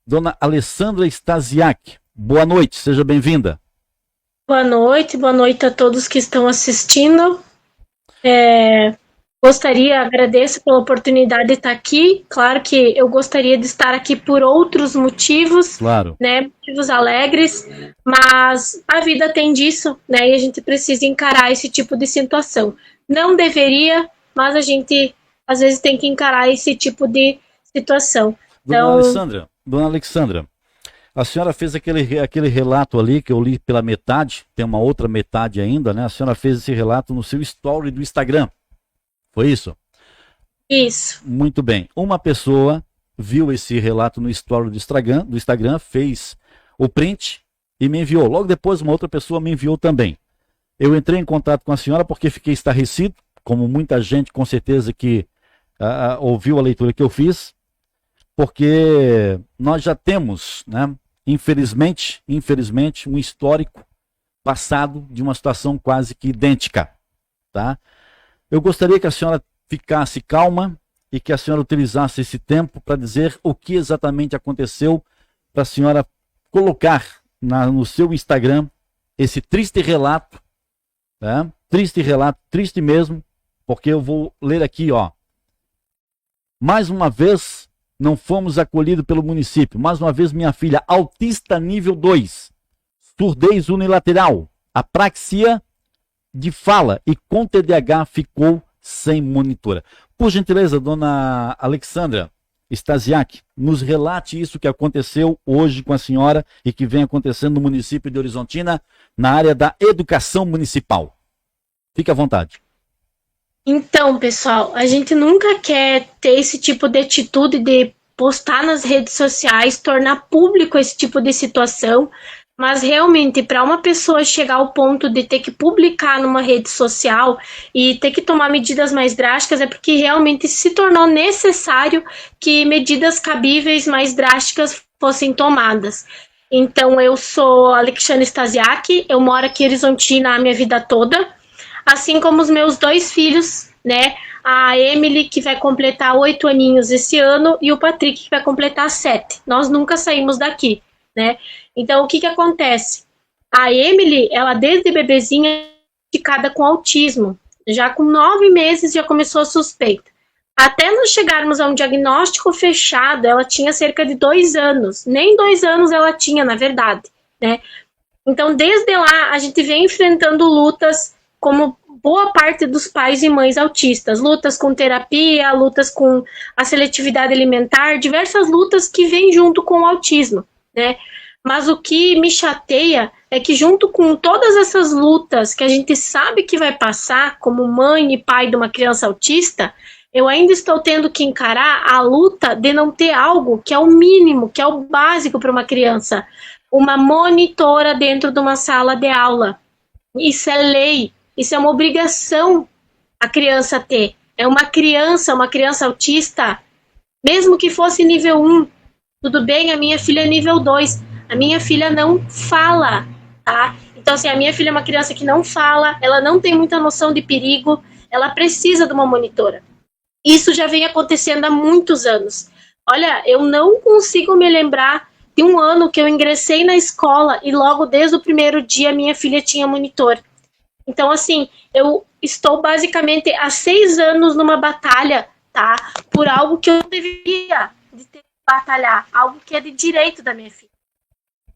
Dona Alessandra Stasiak, boa noite, seja bem-vinda. Boa noite a todos que estão assistindo. Agradeço pela oportunidade de estar aqui. Claro que eu gostaria de estar aqui por outros motivos, Claro. né? Motivos alegres, mas a vida tem disso, né? E a gente precisa encarar esse tipo de situação. Não deveria, mas a gente às vezes tem que encarar esse tipo de situação. Dona Alexandra, a senhora fez aquele relato ali que eu li pela metade, tem uma outra metade ainda, né? A senhora fez esse relato no seu story do Instagram. Foi isso? Isso. Muito bem. Uma pessoa viu esse relato no story do Instagram, fez o print e me enviou. Logo depois, uma outra pessoa me enviou também. Eu entrei em contato com a senhora porque fiquei estarrecido, como muita gente com certeza que ouviu a leitura que eu fiz, porque nós já temos, né, infelizmente, um histórico passado de uma situação quase que idêntica, tá? Eu gostaria que a senhora ficasse calma e que a senhora utilizasse esse tempo para dizer o que exatamente aconteceu, para a senhora colocar no seu Instagram esse triste relato, né? Triste relato, triste mesmo, porque eu vou ler aqui, ó. Mais uma vez, não fomos acolhidos pelo município. Mais uma vez, minha filha, autista nível 2, surdez unilateral, apraxia de fala e com TDAH ficou sem monitora. Por gentileza, dona Alexandra Stasiak, nos relate isso que aconteceu hoje com a senhora e que vem acontecendo no município de Horizontina, na área da educação municipal. Fique à vontade. Então, pessoal, a gente nunca quer ter esse tipo de atitude de postar nas redes sociais, tornar público esse tipo de situação, mas realmente para uma pessoa chegar ao ponto de ter que publicar numa rede social e ter que tomar medidas mais drásticas é porque realmente se tornou necessário que medidas cabíveis mais drásticas fossem tomadas. Então, eu sou Alexandra Stasiak, eu moro aqui em Horizontina a minha vida toda, assim como os meus 2 filhos, né? A Emily, que vai completar 8 aninhos esse ano, e o Patrick, que vai completar 7. Nós nunca saímos daqui, né? Então, o que acontece? A Emily, ela desde bebezinha, diagnosticada com autismo. Já com 9 meses já começou a suspeita. Até nós chegarmos a um diagnóstico fechado, ela tinha cerca de 2 anos. Nem 2 anos ela tinha, na verdade, né? Então, desde lá, a gente vem enfrentando lutas como boa parte dos pais e mães autistas, lutas com terapia, lutas com a seletividade alimentar, diversas lutas que vêm junto com o autismo, né? Mas o que me chateia é que junto com todas essas lutas que a gente sabe que vai passar como mãe e pai de uma criança autista, eu ainda estou tendo que encarar a luta de não ter algo que é o mínimo, que é o básico para uma criança, uma monitora dentro de uma sala de aula. Isso é lei. Isso é uma obrigação a criança ter. É uma criança autista, mesmo que fosse nível 1, tudo bem, a minha filha é nível 2. A minha filha não fala, tá? Então, assim, a minha filha é uma criança que não fala, ela não tem muita noção de perigo, ela precisa de uma monitora. Isso já vem acontecendo há muitos anos. Olha, eu não consigo me lembrar de um ano que eu ingressei na escola e logo desde o primeiro dia minha filha tinha monitor. Então, assim, eu estou basicamente há 6 anos numa batalha, tá? Por algo que eu deveria de ter que batalhar, algo que é de direito da minha filha.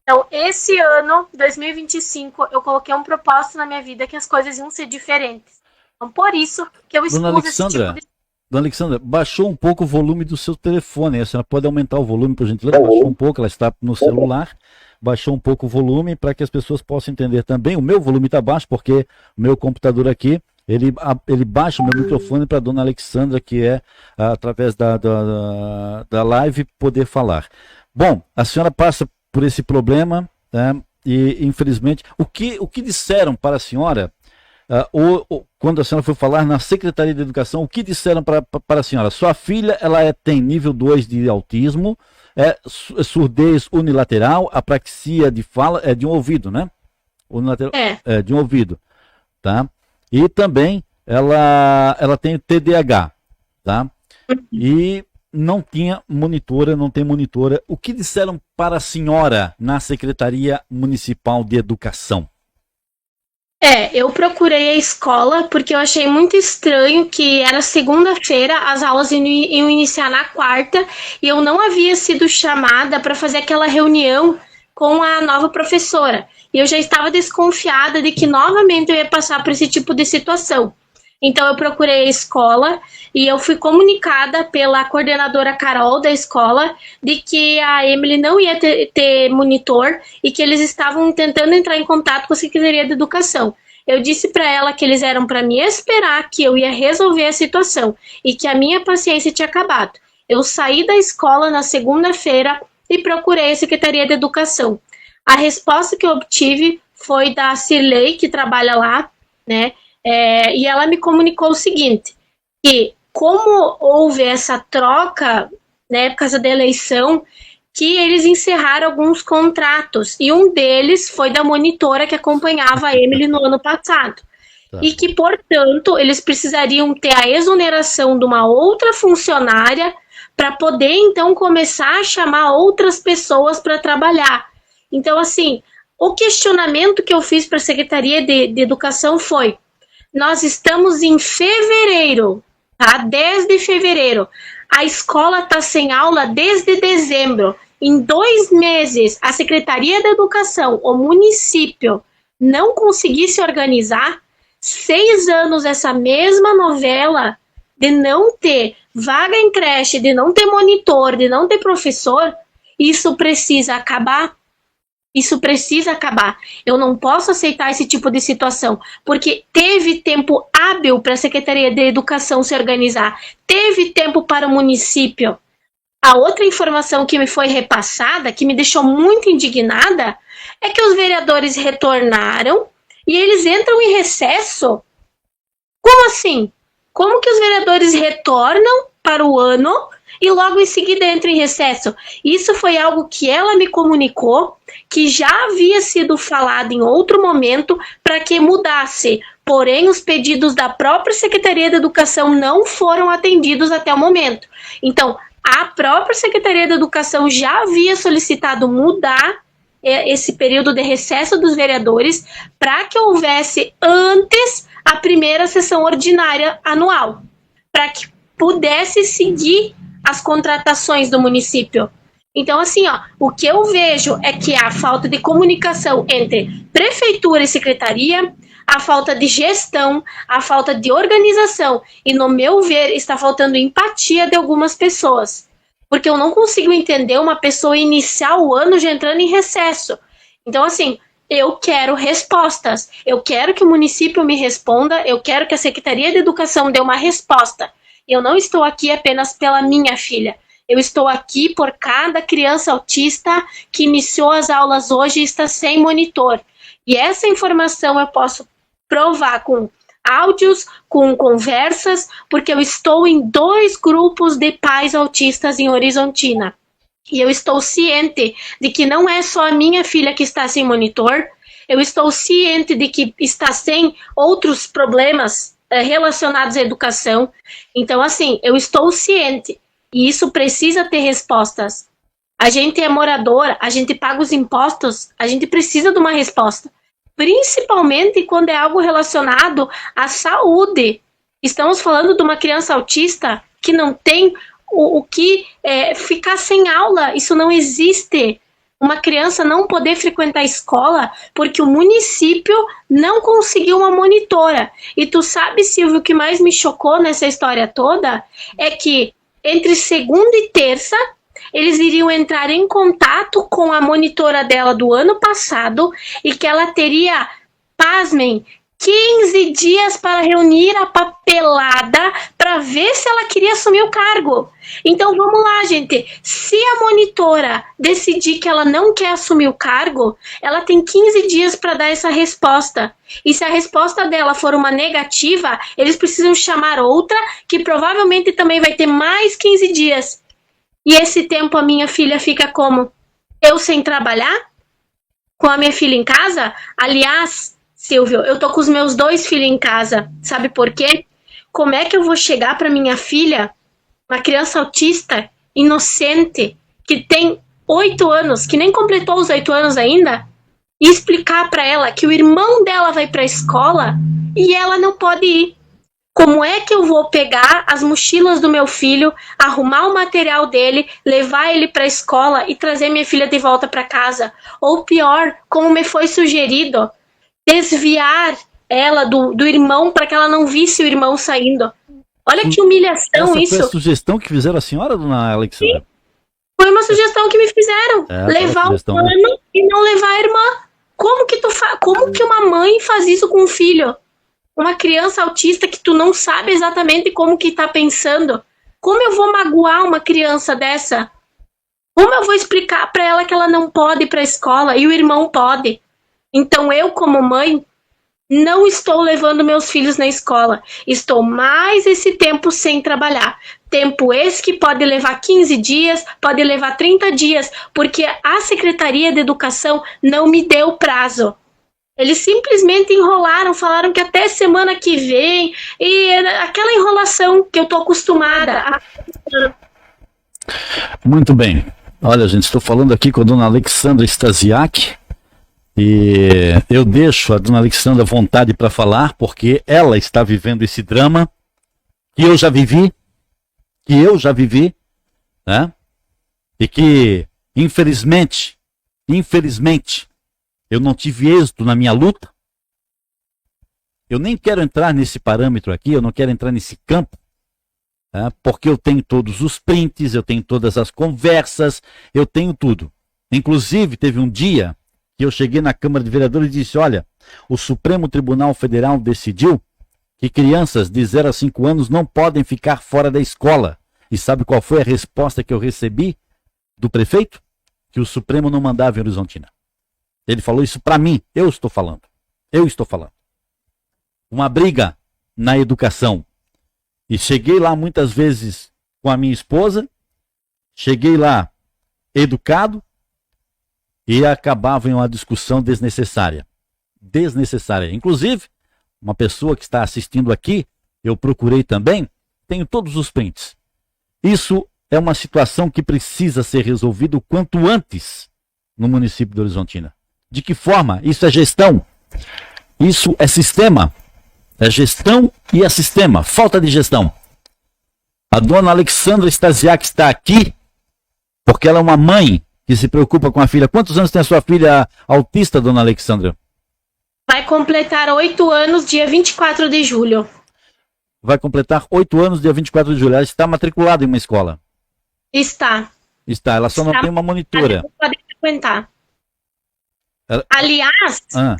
Então, esse ano, 2025, eu coloquei um propósito na minha vida que as coisas iam ser diferentes. Então, por isso que eu expus esse tipo de... Dona Alexandra, baixou um pouco o volume do seu telefone. A senhora pode aumentar o volume, por gentileza? Baixou um pouco, ela está no celular. Baixou um pouco o volume para que as pessoas possam entender também. O meu volume está baixo porque o meu computador aqui, ele baixa o meu microfone para a dona Alexandra, que é através da live, poder falar. Bom, a senhora passa por esse problema, né, e infelizmente, o que disseram para a senhora, quando a senhora foi falar na Secretaria de Educação, o que disseram para a senhora? Sua filha, tem nível 2 de autismo, surdez unilateral, apraxia de fala, de um ouvido, né? Unilateral, de um ouvido, tá? E também ela tem TDAH, tá? E não tinha monitora, não tem monitora. O que disseram para a senhora na Secretaria Municipal de Educação? Eu procurei a escola porque eu achei muito estranho que era segunda-feira, as aulas iam iniciar na quarta e eu não havia sido chamada para fazer aquela reunião com a nova professora. E eu já estava desconfiada de que novamente eu ia passar por esse tipo de situação. Então eu procurei a escola e eu fui comunicada pela coordenadora Carol da escola de que a Emily não ia ter monitor e que eles estavam tentando entrar em contato com a Secretaria de Educação. Eu disse para ela que eles eram para me esperar, que eu ia resolver a situação e que a minha paciência tinha acabado. Eu saí da escola na segunda-feira e procurei a Secretaria de Educação. A resposta que eu obtive foi da Cirlei, que trabalha lá, né? E ela me comunicou o seguinte, que como houve essa troca, né, por causa da eleição, que eles encerraram alguns contratos, e um deles foi da monitora que acompanhava a Emily no ano passado. Tá. E que, portanto, eles precisariam ter a exoneração de uma outra funcionária para poder, então, começar a chamar outras pessoas para trabalhar. Então, assim, o questionamento que eu fiz para a Secretaria de Educação foi: nós estamos em fevereiro, tá? 10 de fevereiro. A escola está sem aula desde dezembro. Em 2 meses, a Secretaria da Educação, o município, não conseguir se organizar. 6 anos essa mesma novela de não ter vaga em creche, de não ter monitor, de não ter professor. Isso precisa acabar. Isso precisa acabar. Eu não posso aceitar esse tipo de situação, porque teve tempo hábil para a Secretaria de Educação se organizar, teve tempo para o município. A outra informação que me foi repassada, que me deixou muito indignada, é que os vereadores retornaram e eles entram em recesso. Como assim? Como que os vereadores retornam para o ano e logo em seguida entra em recesso? Isso foi algo que ela me comunicou, que já havia sido falado em outro momento para que mudasse. Porém, os pedidos da própria Secretaria de Educação não foram atendidos até o momento. Então, a própria Secretaria de Educação já havia solicitado mudar esse período de recesso dos vereadores para que houvesse antes a primeira sessão ordinária anual, para que pudesse seguir as contratações do município. Então, assim, o que eu vejo é que há falta de comunicação entre prefeitura e secretaria, a falta de gestão, a falta de organização e, no meu ver, está faltando empatia de algumas pessoas. Porque eu não consigo entender uma pessoa iniciar o ano já entrando em recesso. Então, assim, eu quero respostas. Eu quero que o município me responda, eu quero que a Secretaria de Educação dê uma resposta. Eu não estou aqui apenas pela minha filha. Eu estou aqui por cada criança autista que iniciou as aulas hoje e está sem monitor. E essa informação eu posso provar com áudios, com conversas, porque eu estou em 2 grupos de pais autistas em Horizontina. E eu estou ciente de que não é só a minha filha que está sem monitor, eu estou ciente de que está sem outros problemas relacionados à educação. Então, assim, eu estou ciente. E isso precisa ter respostas. A gente é morador, a gente paga os impostos, a gente precisa de uma resposta. Principalmente quando é algo relacionado à saúde. Estamos falando de uma criança autista que não tem o que ficar sem aula. Isso não existe. Uma criança não poder frequentar a escola porque o município não conseguiu uma monitora. E tu sabe, Silvio, o que mais me chocou nessa história toda é que entre segunda e terça, eles iriam entrar em contato com a monitora dela do ano passado e que ela teria, pasmem, 15 dias para reunir a papelada para ver se ela queria assumir o cargo. Então vamos lá, gente. Se a monitora decidir que ela não quer assumir o cargo, ela tem 15 dias para dar essa resposta. E se a resposta dela for uma negativa, eles precisam chamar outra, que provavelmente também vai ter mais 15 dias. E esse tempo a minha filha fica como? Eu sem trabalhar? Com a minha filha em casa? Aliás, Silvio, eu tô com os meus 2 filhos em casa. Sabe por quê? Como é que eu vou chegar para minha filha uma criança autista, inocente, que tem 8 anos, que nem completou os 8 anos ainda, e explicar para ela que o irmão dela vai para a escola e ela não pode ir. Como é que eu vou pegar as mochilas do meu filho, arrumar o material dele, levar ele para a escola e trazer minha filha de volta para casa? Ou pior, como me foi sugerido, desviar ela do irmão para que ela não visse o irmão saindo. Olha que humilhação. Essa foi a sugestão que fizeram a senhora, dona Alexandra? Sim. Foi uma sugestão que me fizeram. Levar o pano e não levar a irmã. Como que uma mãe faz isso com um filho? Uma criança autista que tu não sabe exatamente como que tá pensando. Como eu vou magoar uma criança dessa? Como eu vou explicar para ela que ela não pode ir para a escola e o irmão pode? Então eu, como mãe, não estou levando meus filhos na escola. Estou mais esse tempo sem trabalhar. Tempo esse que pode levar 15 dias, pode levar 30 dias, porque a Secretaria de Educação não me deu prazo. Eles simplesmente enrolaram, falaram que até semana que vem, e aquela enrolação que eu tô acostumada. Muito bem. Olha, gente, estou falando aqui com a dona Alexandra Stasiak, e eu deixo a dona Alexandra à vontade para falar, porque ela está vivendo esse drama que eu já vivi, né? E que, infelizmente, eu não tive êxito na minha luta. Eu nem quero entrar nesse parâmetro aqui, eu não quero entrar nesse campo, né? Porque eu tenho todos os prints, eu tenho todas as conversas, eu tenho tudo. Inclusive, teve um dia que eu cheguei na Câmara de Vereadores e disse, olha, o Supremo Tribunal Federal decidiu que crianças de 0 a 5 anos não podem ficar fora da escola. E sabe qual foi a resposta que eu recebi do prefeito? Que o Supremo não mandava em Horizontina. Ele falou isso para mim, eu estou falando. Uma briga na educação. E cheguei lá muitas vezes com a minha esposa, cheguei lá educado, e acabava em uma discussão desnecessária. Inclusive, uma pessoa que está assistindo aqui, eu procurei também, tenho todos os prints. Isso é uma situação que precisa ser resolvida o quanto antes no município de Horizontina. De que forma? Isso é gestão. Isso é sistema. É gestão e é sistema. Falta de gestão. A dona Alexandra Stasiak está aqui porque ela é uma mãe que se preocupa com a filha. Quantos anos tem a sua filha autista, dona Alexandra? Vai completar 8 anos, dia 24 de julho. Vai completar 8 anos, dia 24 de julho. Ela está matriculada em uma escola? Está. Ela só não tem uma monitora. Ela pode frequentar. Aliás, a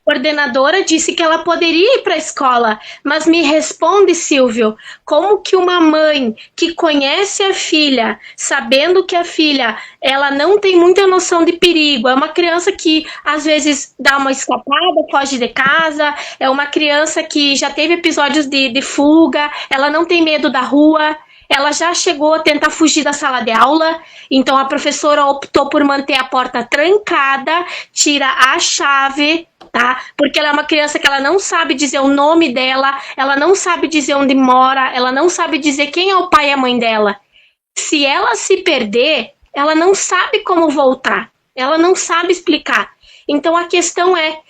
coordenadora disse que ela poderia ir para a escola, mas me responde, Silvio, como que uma mãe que conhece a filha, sabendo que a filha ela não tem muita noção de perigo, é uma criança que às vezes dá uma escapada, foge de casa, é uma criança que já teve episódios de fuga, ela não tem medo da rua, ela já chegou a tentar fugir da sala de aula, então a professora optou por manter a porta trancada, tira a chave, tá? Porque ela é uma criança que ela não sabe dizer o nome dela, ela não sabe dizer onde mora, ela não sabe dizer quem é o pai e a mãe dela. Se ela se perder, ela não sabe como voltar, ela não sabe explicar. Então a questão é,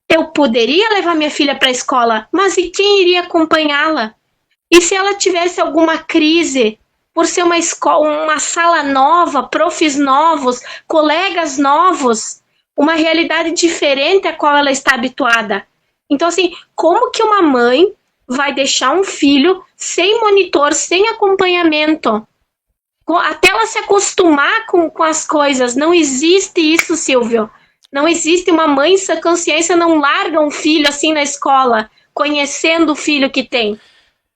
eu poderia levar minha filha para a escola, mas e quem iria acompanhá-la? E se ela tivesse alguma crise, por ser uma escola, uma sala nova, profs novos, colegas novos, uma realidade diferente à qual ela está habituada. Então, assim, como que uma mãe vai deixar um filho sem monitor, sem acompanhamento? Até ela se acostumar com as coisas. Não existe isso, Silvio. Não existe. Uma mãe em sã consciência não larga um filho assim na escola, conhecendo o filho que tem.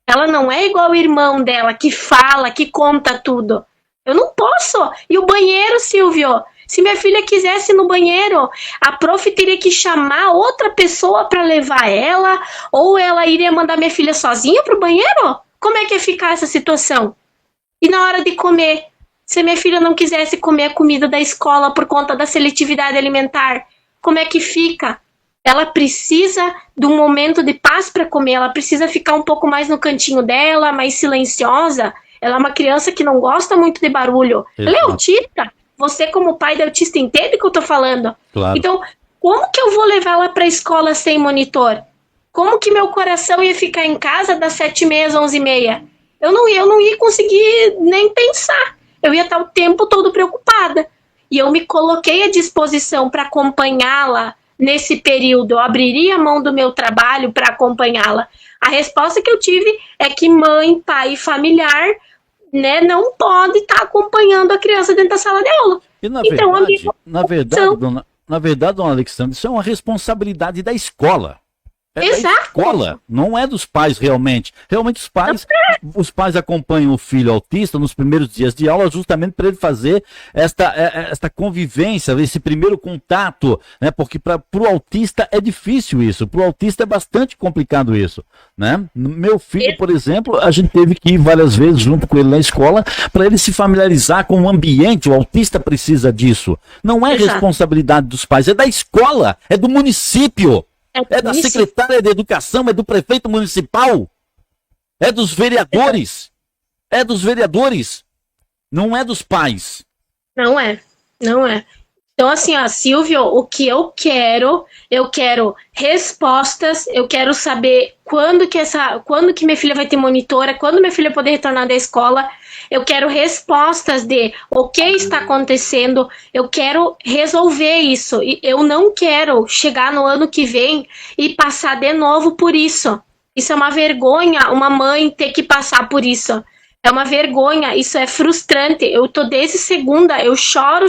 Ela não é igual o irmão dela, que fala, que conta tudo. Eu não posso. E o banheiro, Silvio? Se minha filha quisesse ir no banheiro, a prof teria que chamar outra pessoa para levar ela, ou ela iria mandar minha filha sozinha pro banheiro? Como é que ia ficar essa situação? E na hora de comer, se minha filha não quisesse comer a comida da escola por conta da seletividade alimentar, como é que fica? Ela precisa de um momento de paz para comer, ela precisa ficar um pouco mais no cantinho dela, mais silenciosa. Ela é uma criança que não gosta muito de barulho. Ela é autista. Você, como pai de autista, entende o que eu tô falando? Claro. Então, como que eu vou levar ela para a escola sem monitor? Como que meu coração ia ficar em casa das 7h30 às 11h30? Eu não ia conseguir nem pensar. Eu ia estar o tempo todo preocupada. E eu me coloquei à disposição para acompanhá-la nesse período. Eu abriria a mão do meu trabalho para acompanhá-la. A resposta que eu tive é que mãe, pai e familiar, né, não pode estar acompanhando a criança dentro da sala de aula. E então, na verdade, dona Alexandra, isso é uma responsabilidade da escola. É Exato. da escola, não é dos pais realmente. Realmente os pais acompanham o filho autista nos primeiros dias de aula justamente para ele fazer esta convivência, esse primeiro contato, né? Porque para o autista é difícil isso, para o autista é bastante complicado isso, né? Meu filho, por exemplo, a gente teve que ir várias vezes junto com ele na escola para ele se familiarizar com o ambiente, o autista precisa disso. Não é responsabilidade dos pais, é da escola, é do município. É da secretária de educação, é do prefeito municipal, é dos vereadores, não é dos pais. Não é. Então, assim, ó, Silvio, o que eu quero respostas, eu quero saber quando que minha filha vai ter monitora, quando minha filha poder retornar da escola. Eu quero respostas de o que está acontecendo, eu quero resolver isso. E eu não quero chegar no ano que vem e passar de novo por isso. Isso é uma vergonha, uma mãe ter que passar por isso. É uma vergonha, isso é frustrante. Eu tô desde segunda, eu choro.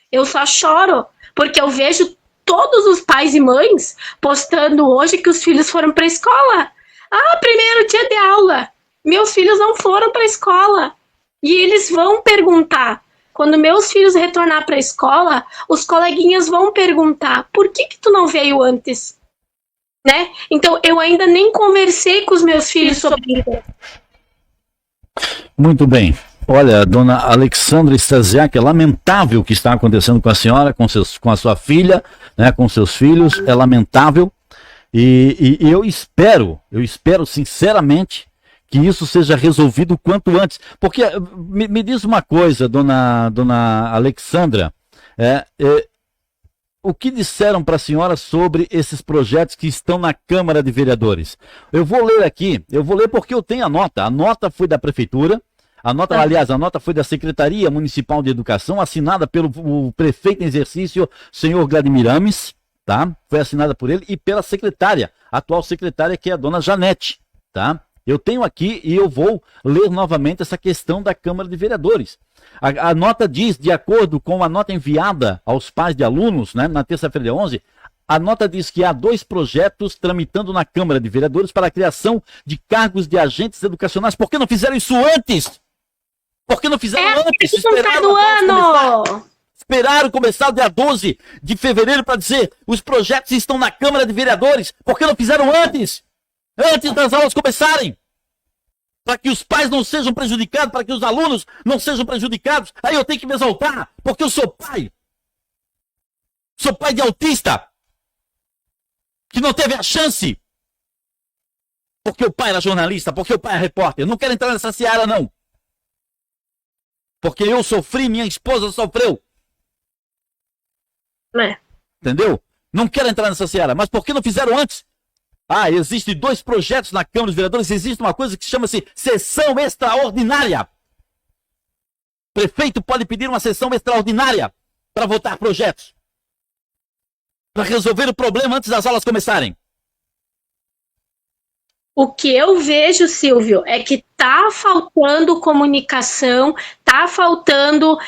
Eu só choro, porque eu vejo todos os pais e mães postando hoje que os filhos foram para a escola. Primeiro dia de aula. Meus filhos não foram para a escola. E eles vão perguntar. Quando meus filhos retornar para a escola, os coleguinhas vão perguntar: por que tu não veio antes? Né? Então, eu ainda nem conversei com os meus filhos sobre isso. Muito bem. Olha, dona Alexandra Stasiak, é lamentável o que está acontecendo com a senhora, com a sua filha, né, com seus filhos. É lamentável. E eu espero sinceramente que isso seja resolvido o quanto antes. Porque, me diz uma coisa, dona Alexandra, o que disseram para a senhora sobre esses projetos que estão na Câmara de Vereadores? Eu vou ler aqui, porque eu tenho a nota foi da Prefeitura, a nota foi da Secretaria Municipal de Educação, assinada pelo prefeito em exercício, senhor Vladimir Ames, tá? Foi assinada por ele e pela secretária, atual secretária, que é a dona Janete, tá? Eu tenho aqui e eu vou ler novamente essa questão da Câmara de Vereadores. A nota diz, de acordo com a nota enviada aos pais de alunos, né, na terça-feira de 11, a nota diz que há 2 projetos tramitando na Câmara de Vereadores para a criação de cargos de agentes educacionais. Por que não fizeram isso antes? Por que não fizeram antes? Esperaram começar o dia 12 de fevereiro para dizer os projetos estão na Câmara de Vereadores. Por que não fizeram antes? Antes das aulas começarem, para que os pais não sejam prejudicados, para que os alunos não sejam prejudicados. Aí eu tenho que me exaltar, porque eu sou pai de autista, que não teve a chance, porque o pai era jornalista, porque o pai é repórter. Eu não quero entrar nessa seara, não, porque eu sofri, minha esposa sofreu. Entendeu? Não quero entrar nessa seara, mas por que não fizeram antes? Existem 2 projetos na Câmara dos Vereadores, existe uma coisa que chama-se sessão extraordinária. Prefeito pode pedir uma sessão extraordinária para votar projetos, para resolver o problema antes das aulas começarem. O que eu vejo, Silvio, é que tá faltando comunicação, tá faltando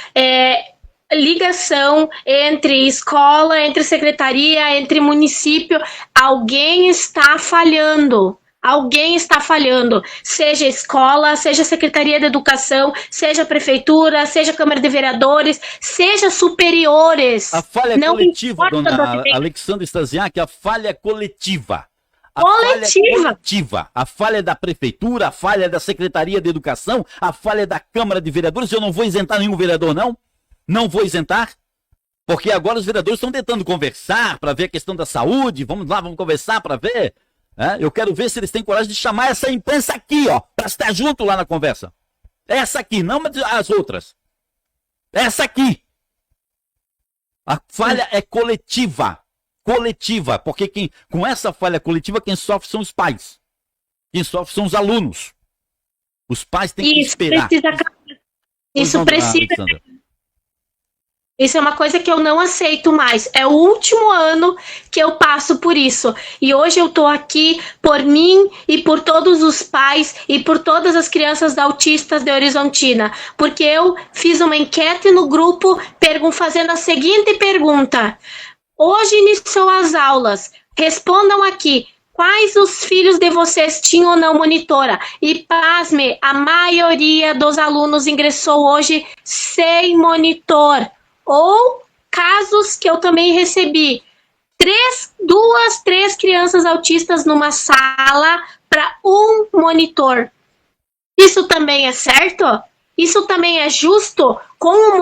ligação entre escola, entre secretaria, entre município. Alguém está falhando. Seja escola, seja Secretaria de Educação, seja Prefeitura, seja Câmara de Vereadores, seja superiores. A falha é coletiva, dona Alexandra Stasiak, a falha é coletiva. A falha é da Prefeitura, a falha é da Secretaria de Educação, a falha é da Câmara de Vereadores. Eu não vou isentar nenhum vereador, não. Não vou isentar, porque agora os vereadores estão tentando conversar para ver a questão da saúde. Vamos lá, vamos conversar para ver. Eu quero ver se eles têm coragem de chamar essa imprensa aqui, ó, para estar junto lá na conversa. Essa aqui, não as outras. Essa aqui. A falha é coletiva. Coletiva, porque com essa falha coletiva, quem sofre são os pais. Quem sofre são os alunos. Os pais têm que esperar. Isso precisa. Isso é uma coisa que eu não aceito mais. É o último ano que eu passo por isso. E hoje eu tô aqui por mim e por todos os pais e por todas as crianças autistas de Horizontina. Porque eu fiz uma enquete no grupo fazendo a seguinte pergunta. Hoje iniciou as aulas. Respondam aqui. Quais os filhos de vocês tinham ou não monitora? E pasme, a maioria dos alunos ingressou hoje sem monitor. Ou casos que eu também recebi, três crianças autistas numa sala para um monitor. Isso também é certo? Isso também é justo? Com um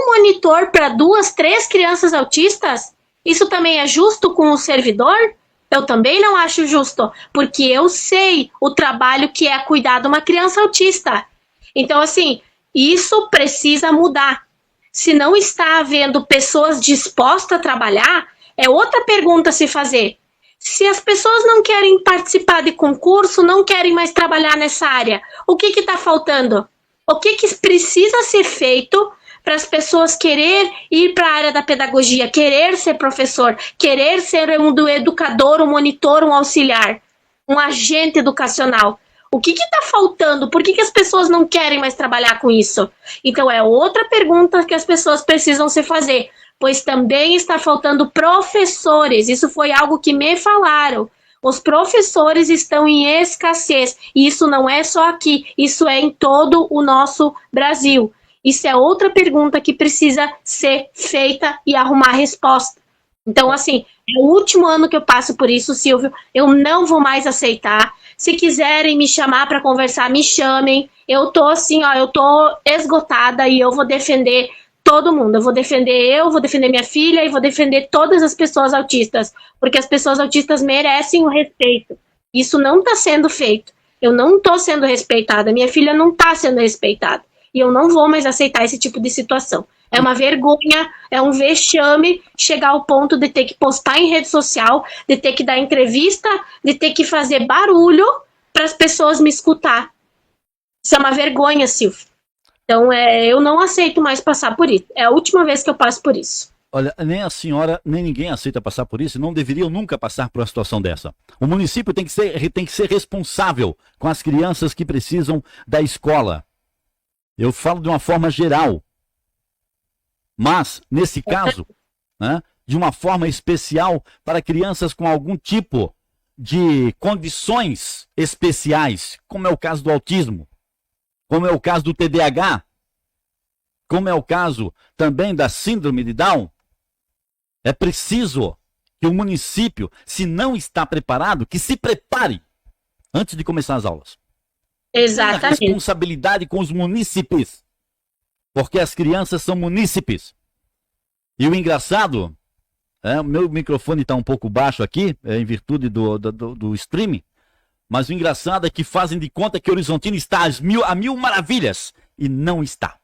monitor para 2, 3 crianças autistas? Isso também é justo com o servidor? Eu também não acho justo, porque eu sei o trabalho que é cuidar de uma criança autista. Então, assim, isso precisa mudar. Se não está havendo pessoas dispostas a trabalhar, é outra pergunta a se fazer. Se as pessoas não querem participar de concurso, não querem mais trabalhar nessa área, o que está faltando? O que precisa ser feito para as pessoas querer ir para a área da pedagogia, querer ser professor, querer ser um educador, um monitor, um auxiliar, um agente educacional? O que está faltando? Por que as pessoas não querem mais trabalhar com isso? Então é outra pergunta que as pessoas precisam se fazer, pois também está faltando professores. Isso foi algo que me falaram. Os professores estão em escassez. E isso não é só aqui, isso é em todo o nosso Brasil. Isso é outra pergunta que precisa ser feita e arrumar resposta. Então, assim, é o último ano que eu passo por isso, Silvio. Eu não vou mais aceitar. Se quiserem me chamar para conversar, me chamem. Eu tô assim, ó, eu tô esgotada e eu vou defender todo mundo. Eu vou defender minha filha e vou defender todas as pessoas autistas. Porque as pessoas autistas merecem o respeito. Isso não está sendo feito. Eu não estou sendo respeitada. Minha filha não está sendo respeitada. E eu não vou mais aceitar esse tipo de situação. É uma vergonha, é um vexame chegar ao ponto de ter que postar em rede social, de ter que dar entrevista, de ter que fazer barulho para as pessoas me escutar. Isso é uma vergonha, Silvio. Então, eu não aceito mais passar por isso. É a última vez que eu passo por isso. Olha, nem a senhora, nem ninguém aceita passar por isso e não deveriam nunca passar por uma situação dessa. O município tem que ser responsável com as crianças que precisam da escola. Eu falo de uma forma geral. Mas, nesse caso, né, de uma forma especial para crianças com algum tipo de condições especiais, como é o caso do autismo, como é o caso do TDAH, como é o caso também da síndrome de Down, é preciso que o município, se não está preparado, que se prepare antes de começar as aulas. Exatamente. Tenha responsabilidade com os munícipes. Porque as crianças são munícipes. E o engraçado, o meu microfone está um pouco baixo aqui, em virtude do streaming, mas o engraçado é que fazem de conta que Horizontina está a mil maravilhas. E não está.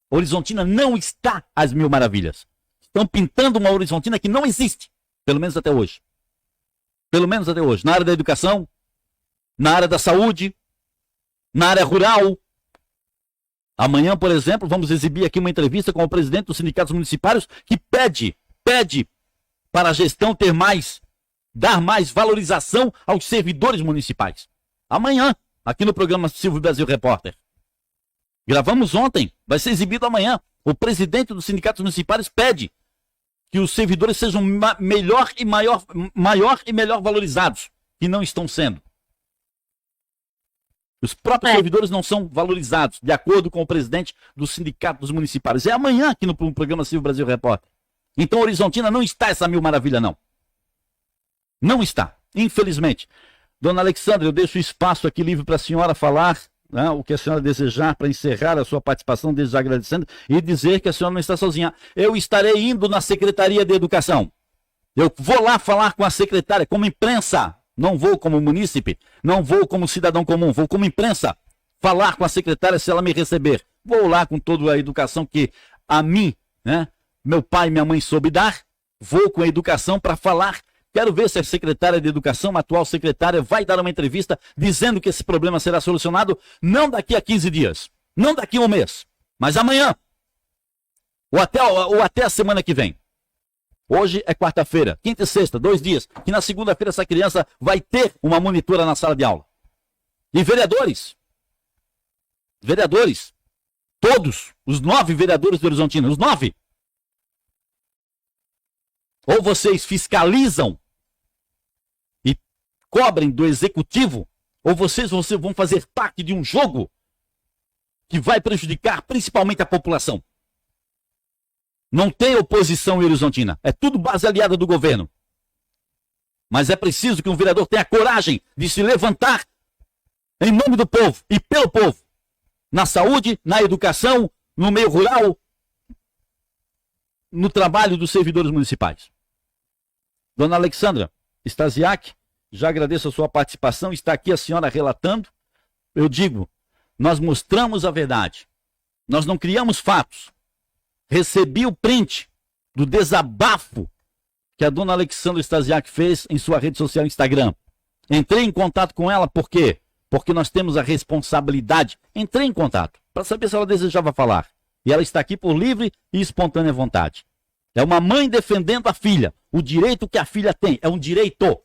Horizontina não está às mil maravilhas. Estão pintando uma Horizontina que não existe. Pelo menos até hoje. Pelo menos até hoje. Na área da educação, na área da saúde, na área rural. Amanhã, por exemplo, vamos exibir aqui uma entrevista com o presidente dos sindicatos municipais que pede para a gestão dar mais valorização aos servidores municipais. Amanhã, aqui no programa Silvio Brasil Repórter. Gravamos ontem, vai ser exibido amanhã. O presidente dos sindicatos municipais pede que os servidores sejam maior e melhor valorizados, que não estão sendo. Os próprios servidores não são valorizados, de acordo com o presidente do Sindicato dos Municipais. É amanhã aqui no programa Silvio Brasil Repórter. Então, Horizontina não está essa mil maravilha, não. Não está, infelizmente. Dona Alexandra, eu deixo o espaço aqui livre para a senhora falar, né, o que a senhora desejar para encerrar a sua participação, desde já agradecendo, e dizer que a senhora não está sozinha. Eu estarei indo na Secretaria de Educação. Eu vou lá falar com a secretária, como imprensa, Não vou como munícipe, não vou como cidadão comum, vou como imprensa falar com a secretária se ela me receber. Vou lá com toda a educação que a mim, né, meu pai e minha mãe soube dar. Vou com a educação para falar. Quero ver se a secretária de educação, a atual secretária, vai dar uma entrevista dizendo que esse problema será solucionado não daqui a 15 dias, não daqui a um mês, mas amanhã, ou até a semana que vem. Hoje é quarta-feira, quinta e sexta, 2 dias, que na segunda-feira essa criança vai ter uma monitora na sala de aula. E vereadores, todos, os 9 vereadores do Horizontino, os 9. Ou vocês fiscalizam e cobrem do executivo, ou vocês vão fazer parte de um jogo que vai prejudicar principalmente a população. Não tem oposição em Horizontina, é tudo base aliada do governo. Mas é preciso que um vereador tenha coragem de se levantar em nome do povo e pelo povo. Na saúde, na educação, no meio rural, no trabalho dos servidores municipais. Dona Alexandra Stasiak, já agradeço a sua participação, está aqui a senhora relatando. Eu digo, nós mostramos a verdade, nós não criamos fatos. Recebi o print do desabafo que a dona Alexandra Stasiak fez em sua rede social Instagram. Entrei em contato com ela, por quê? Porque nós temos a responsabilidade. Entrei em contato para saber se ela desejava falar. E ela está aqui por livre e espontânea vontade. É uma mãe defendendo a filha. O direito que a filha tem é um direito.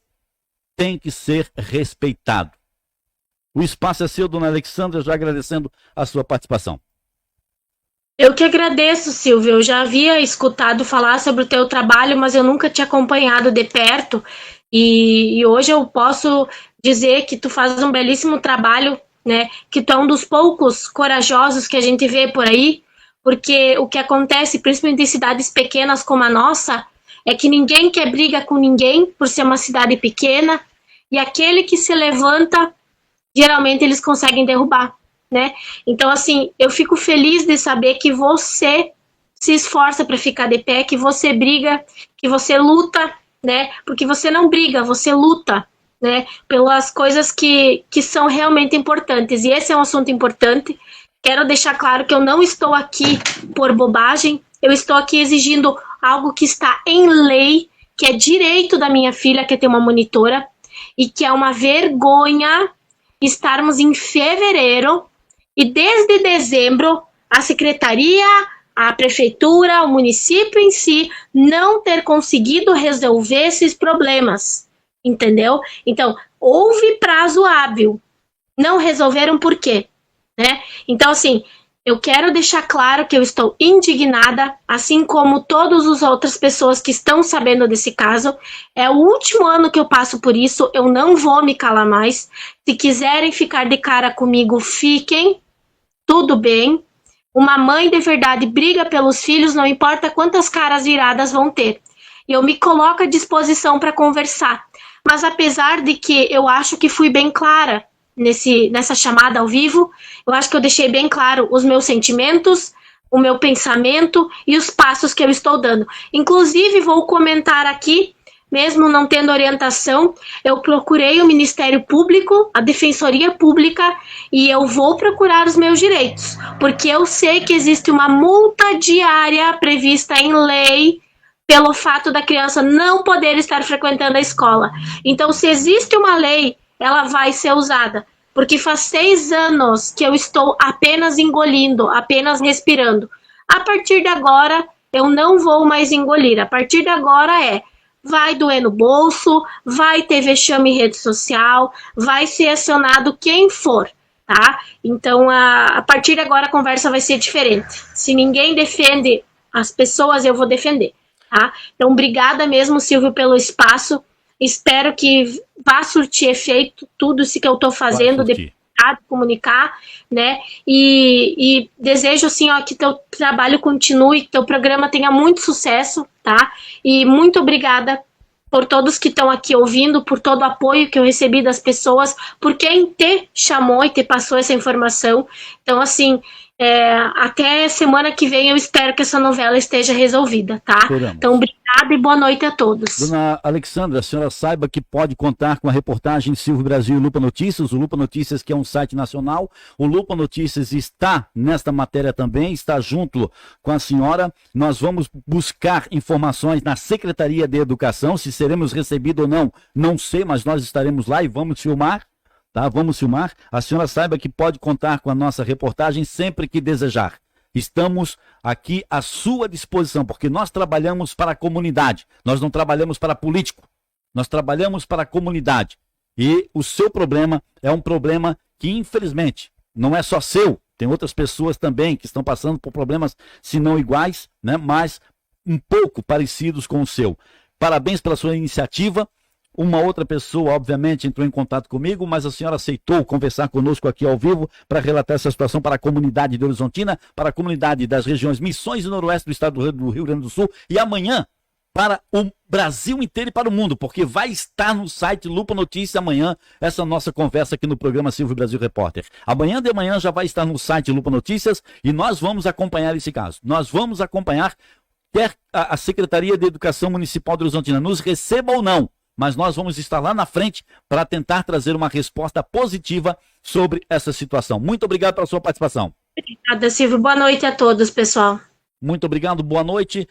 Tem que ser respeitado. O espaço é seu, dona Alexandra, já agradecendo a sua participação. Eu que agradeço, Silvio. Eu já havia escutado falar sobre o teu trabalho, mas eu nunca te acompanhado de perto. E hoje eu posso dizer que tu fazes um belíssimo trabalho, né? Que tu é um dos poucos corajosos que a gente vê por aí, porque o que acontece, principalmente em cidades pequenas como a nossa, é que ninguém quer briga com ninguém por ser uma cidade pequena, e aquele que se levanta, geralmente eles conseguem derrubar, né? Então, assim, eu fico feliz de saber que você se esforça para ficar de pé, que você briga, que você luta, né? Porque você não briga, você luta, né? Pelas coisas que são realmente importantes. E esse é um assunto importante. Quero deixar claro que eu não estou aqui por bobagem. Eu estou aqui exigindo algo que está em lei, que é direito da minha filha, que é ter uma monitora, e que é uma vergonha estarmos em fevereiro e desde dezembro a secretaria, a prefeitura, o município em si não ter conseguido resolver esses problemas, entendeu? Então, houve prazo hábil, não resolveram por quê, né? Então, assim, eu quero deixar claro que eu estou indignada, assim como todas as outras pessoas que estão sabendo desse caso. É o último ano que eu passo por isso, eu não vou me calar mais. Se quiserem ficar de cara comigo, fiquem, tudo bem. Uma mãe de verdade briga pelos filhos, não importa quantas caras viradas vão ter. E eu me coloco à disposição para conversar. Mas apesar de que eu acho que fui bem clara nessa chamada ao vivo, eu acho que eu deixei bem claro os meus sentimentos, o meu pensamento e os passos que eu estou dando. Inclusive, vou comentar aqui, mesmo não tendo orientação, eu procurei o Ministério Público, a Defensoria Pública, e eu vou procurar os meus direitos, porque eu sei que existe uma multa diária prevista em lei pelo fato da criança não poder estar frequentando a escola. Então, se existe uma lei, ela vai ser usada, porque faz 6 anos que eu estou apenas engolindo, apenas respirando. A partir de agora, eu não vou mais engolir. A partir de agora vai doer no bolso, vai ter vexame em rede social, vai ser acionado quem for, tá? Então, a partir de agora, a conversa vai ser diferente. Se ninguém defende as pessoas, eu vou defender, tá? Então, obrigada mesmo, Silvio, pelo espaço. Espero que vá surtir efeito tudo isso que eu estou fazendo, de comunicar, né? E desejo, assim, ó, que teu trabalho continue, que teu programa tenha muito sucesso, tá? E muito obrigada por todos que estão aqui ouvindo, por todo o apoio que eu recebi das pessoas, por quem te chamou e te passou essa informação. Então, assim, Até semana que vem eu espero que essa novela esteja resolvida, tá? Esperamos. Então, obrigada e boa noite a todos. Dona Alexandra, a senhora saiba que pode contar com a reportagem Silvio Brasil e Lupa Notícias, o Lupa Notícias que é um site nacional, o Lupa Notícias está nesta matéria também, está junto com a senhora, nós vamos buscar informações na Secretaria de Educação, se seremos recebidos ou não, não sei, mas nós estaremos lá e vamos filmar. Tá? Vamos filmar. A senhora saiba que pode contar com a nossa reportagem sempre que desejar. Estamos aqui à sua disposição, porque nós trabalhamos para a comunidade. Nós não trabalhamos para político. Nós trabalhamos para a comunidade. E o seu problema é um problema que, infelizmente, não é só seu. Tem outras pessoas também que estão passando por problemas, se não iguais, né, mas um pouco parecidos com o seu. Parabéns pela sua iniciativa. Uma outra pessoa, obviamente, entrou em contato comigo, mas a senhora aceitou conversar conosco aqui ao vivo para relatar essa situação para a comunidade de Horizontina, para a comunidade das regiões Missões e Noroeste do estado do Rio Grande do Sul e amanhã para o Brasil inteiro e para o mundo, porque vai estar no site Lupa Notícias amanhã essa nossa conversa aqui no programa Silvio Brasil Repórter. Amanhã de manhã já vai estar no site Lupa Notícias e nós vamos acompanhar esse caso. Nós vamos acompanhar, quer a Secretaria de Educação Municipal de Horizontina nos receba ou não, mas nós vamos estar lá na frente para tentar trazer uma resposta positiva sobre essa situação. Muito obrigado pela sua participação. Obrigada, Silvio. Boa noite a todos, pessoal. Muito obrigado, boa noite.